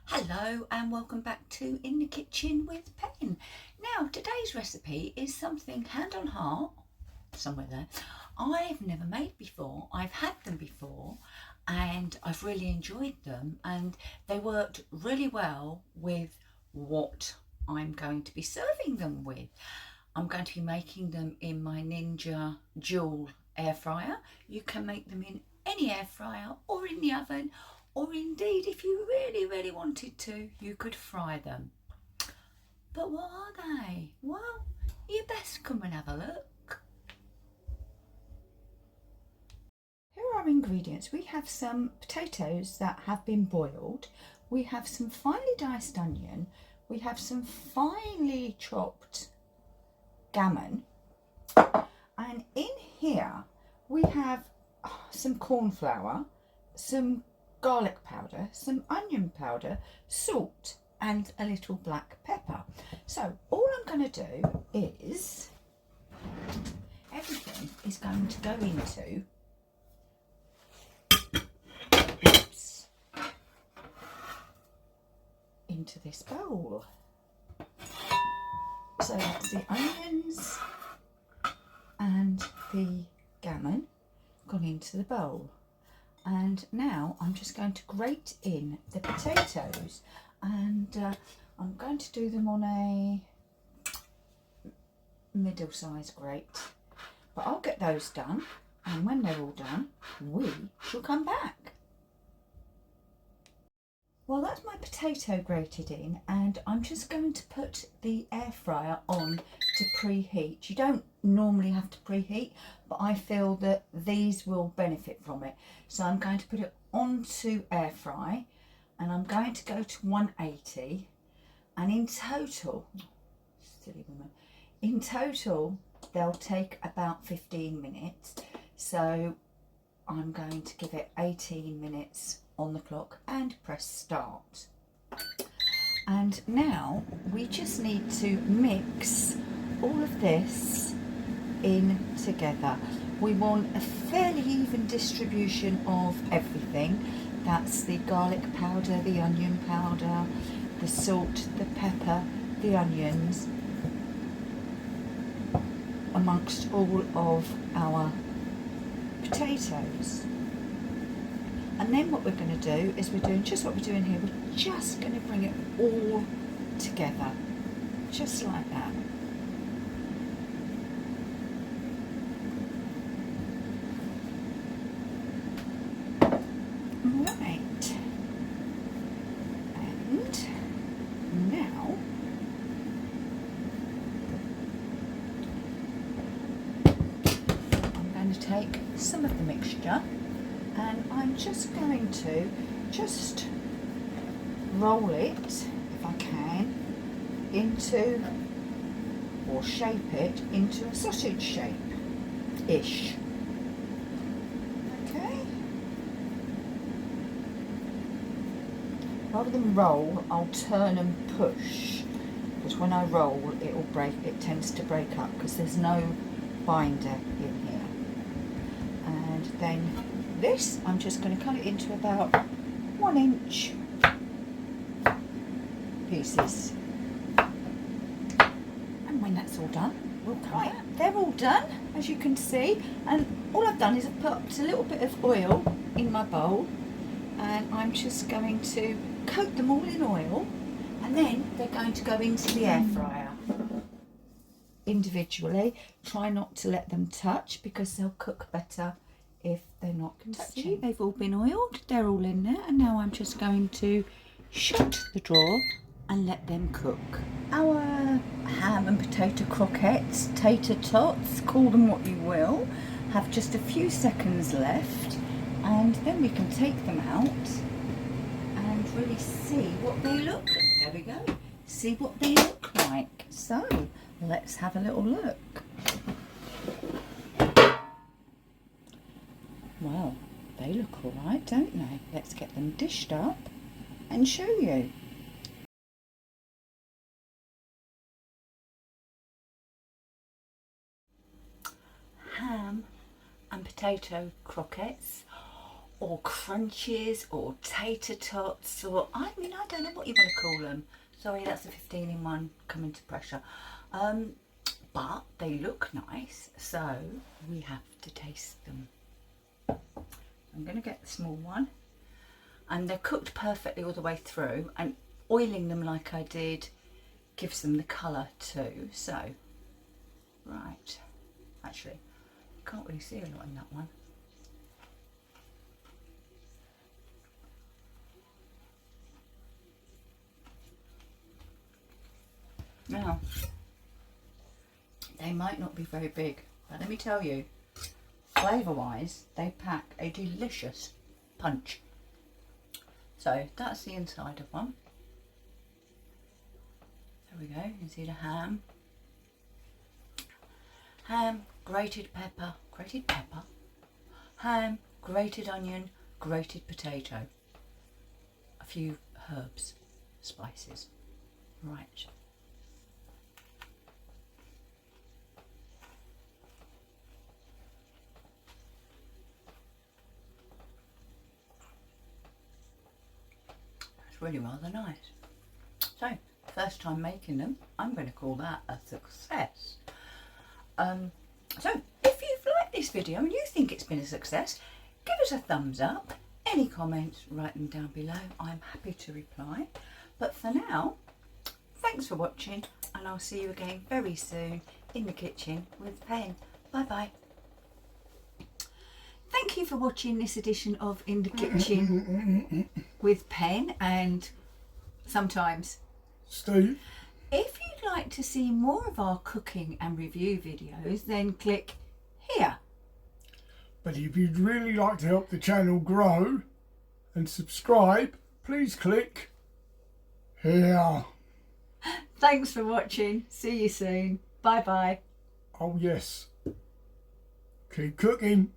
Hello and welcome back to In the Kitchen with Pen. Now today's recipe is something hand on heart, somewhere there, I've never made before. I've had them before and I've really enjoyed them, and they worked really well with what I'm going to be serving them with. I'm going to be making them in my Ninja dual air fryer. You can make them in any air fryer or in the oven, or indeed if you really wanted to, you could fry them. But what are they? Well, you best come and have a look. Here are our ingredients. We have some potatoes that have been boiled. We have some finely diced onion. We have some finely chopped gammon, and in here we have some corn flour, some garlic powder, some onion powder, salt and a little black pepper. So all I'm going to do is everything is going to go into this bowl. So that's the onions and the gammon gone into the bowl. And now I'm just going to grate in the potatoes, and I'm going to do them on a middle-sized grate. But I'll get those done, and when they're all done, we shall come back. Well, that's my potato grated in, and I'm just going to put the air fryer on to preheat. You don't normally have to preheat, but I feel that these will benefit from it. So I'm going to put it onto air fry, and I'm going to go to 180, and in total, silly woman, in total they'll take about 15 minutes. So I'm going to give it 18 minutes on the clock and press start. And now we just need to mix all of this in together. We want a fairly even distribution of everything. That's the garlic powder, the onion powder, the salt, the pepper, the onions, amongst all of our potatoes. And then what we're going to do is we're doing just what we're doing here. We're just going to bring it all together, just like that. Right. And now I'm going to take some of the mixture, and I'm just going to roll it, if I can, into, or shape it into a sausage shape-ish. Okay. Rather than roll, I'll turn and push, because when I roll it tends to break up because there's no binder in here. And then this, I'm just going to cut it into about 1 inch pieces. And when that's all done, we'll come back. They're all done, as you can see, and all I've done is I've put a little bit of oil in my bowl, and I'm just going to coat them all in oil, and then they're going to go into the air fryer individually. Try not to let them touch because they'll cook better if they're not touching. See, they've all been oiled, they're all in there, and now I'm just going to shut the drawer and let them cook. Our ham and potato croquettes, tater tots, call them what you will, have just a few seconds left, and then we can take them out and really see what they look like. There we go. See what they look like. So let's have a little look. Well, they look all right, don't they? Let's get them dished up and show you. Ham and potato croquettes. or crunchies or tater tots, or I mean, I don't know what you want to call them. Sorry, that's a 15 in one coming to pressure. But they look nice, so we have to taste them. I'm going to get the small one, and they're cooked perfectly all the way through, and oiling them like I did gives them the colour too. So, right, actually, can't really see a lot in that one. Now, they might not be very big, but let me tell you, flavour wise, they pack a delicious punch. So that's the inside of one. There we go, you can see the ham. Ham, grated pepper, ham, grated onion, grated potato. A few herbs, spices. Right. Really rather nice. So, first time making them, I'm going to call that a success. So, if you've liked this video and you think it's been a success, give us a thumbs up. Any comments, write them down below. I'm happy to reply. But for now, thanks for watching, and I'll see you again very soon in the kitchen with Pen. Bye bye. Thank you for watching this edition of In the Kitchen with Pen and sometimes Steve. If you'd like to see more of our cooking and review videos, then click here. But if you'd really like to help the channel grow and subscribe, please click here. Thanks for watching. See you soon. Bye bye. Oh yes. Keep cooking.